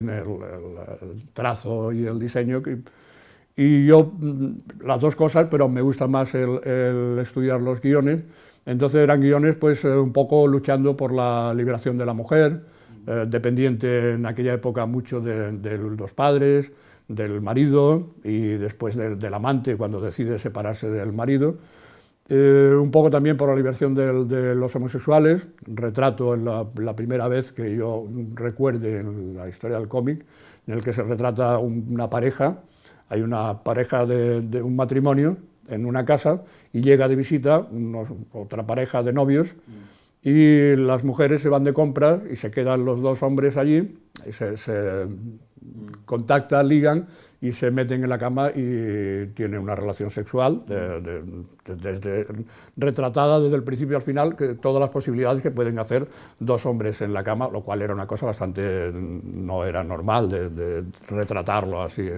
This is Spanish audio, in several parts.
el trazo y el diseño. Y yo, las dos cosas, pero me gusta más el estudiar los guiones. Entonces eran guiones pues un poco luchando por la liberación de la mujer, dependiente en aquella época mucho de los padres, del marido y después del amante cuando decide separarse del marido. Un poco también por la liberación de los homosexuales, retrato en la primera vez que yo recuerde en la historia del cómic, en el que se retrata una pareja, hay una pareja de un matrimonio en una casa y llega de visita otra pareja de novios y las mujeres se van de compras y se quedan los dos hombres allí, y se contactan, ligan y se meten en la cama y tienen una relación sexual retratada desde el principio al final, que todas las posibilidades que pueden hacer dos hombres en la cama, lo cual era una cosa bastante, no era normal de retratarlo así.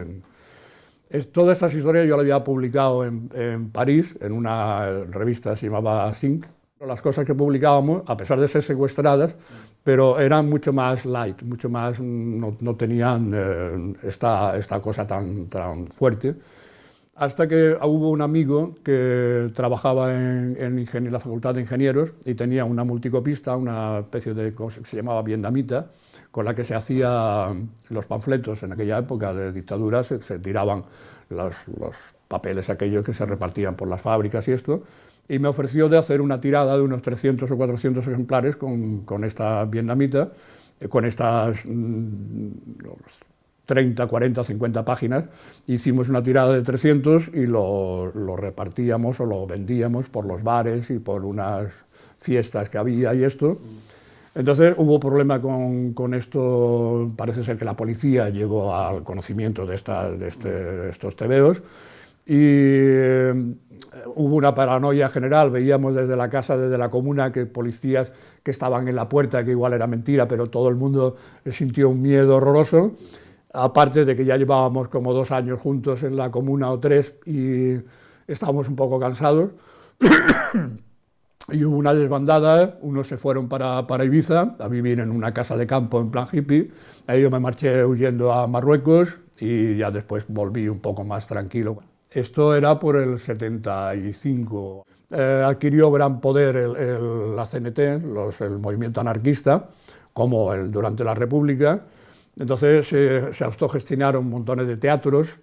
Todas estas historias yo las había publicado en París, en una revista que se llamaba Zinc. Las cosas que publicábamos, a pesar de ser secuestradas, pero eran mucho más light, mucho más, no tenían esta cosa tan fuerte. Hasta que hubo un amigo que trabajaba en la Facultad de Ingenieros y tenía una multicopista, una especie de cosa que se llamaba vietnamita, con la que se hacían los panfletos en aquella época de dictadura, se tiraban los papeles aquellos que se repartían por las fábricas y esto, y me ofreció de hacer una tirada de unos 300 o 400 ejemplares con esta vietnamita, con estas 30, 40, 50 páginas. Hicimos una tirada de 300 y lo repartíamos o lo vendíamos por los bares y por unas fiestas que había y esto. Entonces hubo problema con esto, parece ser que la policía llegó al conocimiento de estos tebeos y hubo una paranoia general, veíamos desde la casa, desde la comuna, que policías que estaban en la puerta, que igual era mentira, pero todo el mundo sintió un miedo horroroso, aparte de que ya llevábamos como 2 años juntos en la comuna o 3 y estábamos un poco cansados. Y hubo una desbandada, unos se fueron para Ibiza, a vivir en una casa de campo en plan hippie, ahí yo me marché huyendo a Marruecos y ya después volví un poco más tranquilo. Esto era por el 75. Adquirió gran poder la CNT, el movimiento anarquista, como durante la República. Entonces se autogestionaron montones de teatros,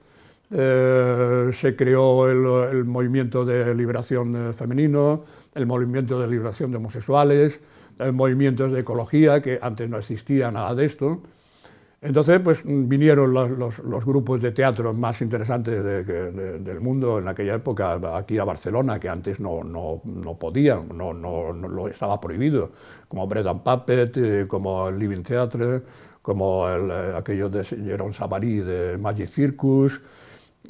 se creó el movimiento de liberación femenino, el movimiento de liberación de homosexuales, movimientos de ecología, que antes no existía nada de esto. Entonces pues vinieron los grupos de teatro más interesantes del mundo en aquella época, aquí a Barcelona, que antes no podían, no estaba prohibido, como Bread and Puppet, como el Living Theatre, como aquello de Jérôme Savary de Magic Circus.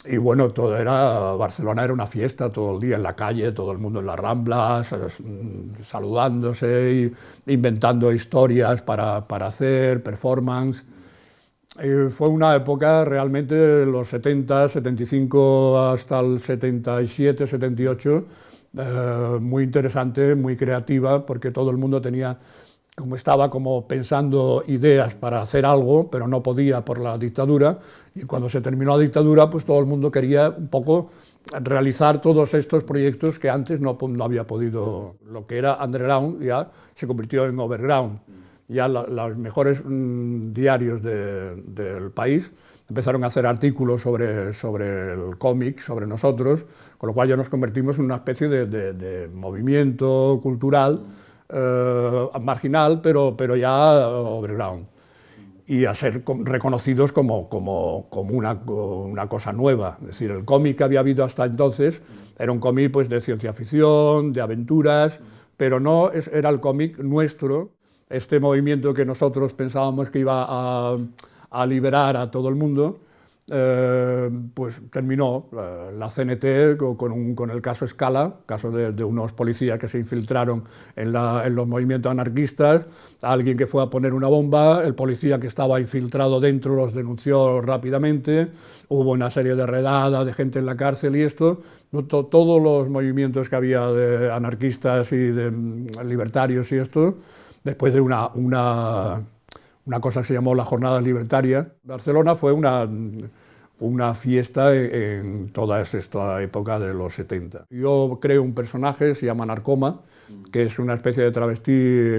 Y bueno, Barcelona era una fiesta todo el día en la calle, todo el mundo en las Ramblas, saludándose y inventando historias para hacer, performance. Fue una época realmente de los 70, 75 hasta el 77, 78, muy interesante, muy creativa, porque todo el mundo estaba pensando ideas para hacer algo, pero no podía por la dictadura, y cuando se terminó la dictadura, pues todo el mundo quería un poco realizar todos estos proyectos que antes no había podido. Lo que era underground ya se convirtió en overground. Ya los mejores diarios del país empezaron a hacer artículos sobre el cómic, sobre nosotros, con lo cual ya nos convertimos en una especie de movimiento cultural marginal, pero ya overground, y a ser reconocidos como una cosa nueva. Es decir, el cómic que había habido hasta entonces era un cómic pues, de ciencia ficción, de aventuras, pero no era el cómic nuestro, este movimiento que nosotros pensábamos que iba a liberar a todo el mundo. Pues terminó la CNT con el caso Scala, caso de unos policías que se infiltraron en los movimientos anarquistas, alguien que fue a poner una bomba, el policía que estaba infiltrado dentro los denunció rápidamente, hubo una serie de redadas de gente en la cárcel y esto, todos los movimientos que había de anarquistas y de libertarios y esto, después de una una cosa que se llamó la Jornada Libertaria. Barcelona fue una fiesta en toda esta época de los 70. Yo creo un personaje, se llama Narcoma, que es una especie de travesti,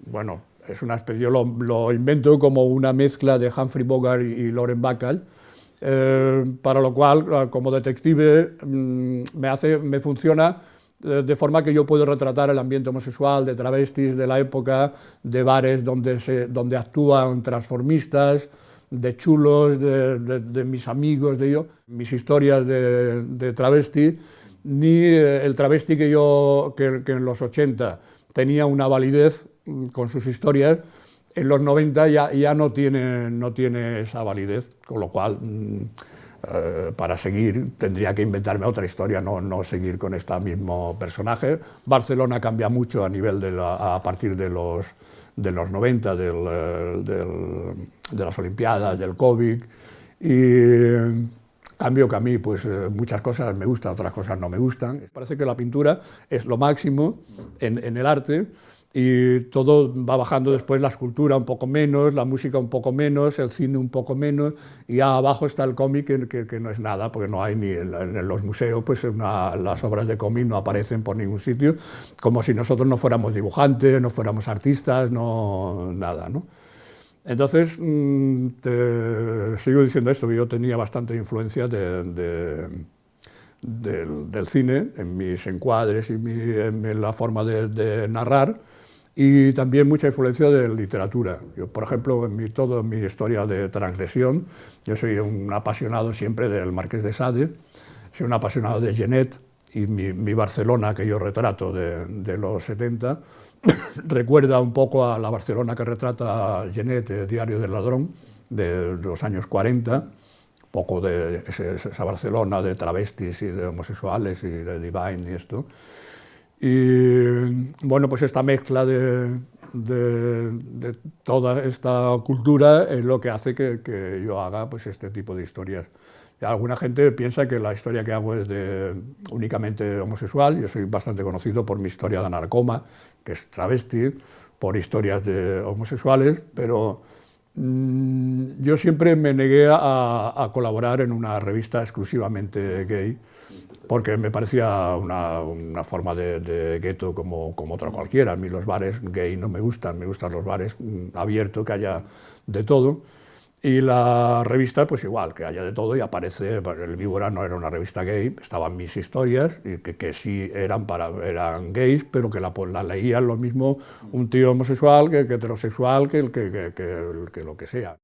bueno, es una especie, yo lo invento como una mezcla de Humphrey Bogart y Lauren Bacall, para lo cual, como detective, me funciona de forma que yo puedo retratar el ambiente homosexual, de travestis de la época, de bares donde actúan transformistas, de chulos, de mis amigos, de yo, mis historias de travesti, ni el travesti que en los 80 tenía una validez con sus historias, en los 90 ya no tiene esa validez, con lo cual para seguir tendría que inventarme otra historia, no seguir con este mismo personaje. Barcelona cambia mucho a nivel a partir de los 90, de las Olimpiadas, del COVID, y cambio que a mí pues muchas cosas me gustan, otras cosas no me gustan. Parece que la pintura es lo máximo en el arte, y todo va bajando después, la escultura un poco menos, la música un poco menos, el cine un poco menos, y ya abajo está el cómic que no es nada, porque no hay ni en los museos, pues las obras de cómic no aparecen por ningún sitio, como si nosotros no fuéramos dibujantes, no fuéramos artistas, nada, ¿no? Entonces, te sigo diciendo esto, que yo tenía bastante influencia del cine, en mis encuadres y en la forma de narrar, y también mucha influencia de literatura. Yo, por ejemplo, toda mi historia de transgresión, yo soy un apasionado siempre del Marqués de Sade, soy un apasionado de Genet, y mi Barcelona que yo retrato de los 70 recuerda un poco a la Barcelona que retrata Genet, Diario del Ladrón, de los años 40, poco de esa Barcelona de travestis y de homosexuales y de Divine y esto. Y bueno, pues esta mezcla de toda esta cultura es lo que hace que yo haga pues este tipo de historias. Y alguna gente piensa que la historia que hago es únicamente homosexual. Yo soy bastante conocido por mi historia de Narcoma, que es travesti, por historias de homosexuales, pero yo siempre me negué a colaborar en una revista exclusivamente gay, porque me parecía una forma de gueto como otra cualquiera. A mí los bares gay no me gustan los bares abiertos, que haya de todo. Y la revista, pues igual, que haya de todo, y aparece, el Víbora no era una revista gay, estaban mis historias, y que sí eran gays, pero que la leían lo mismo un tío homosexual que heterosexual, que lo que sea.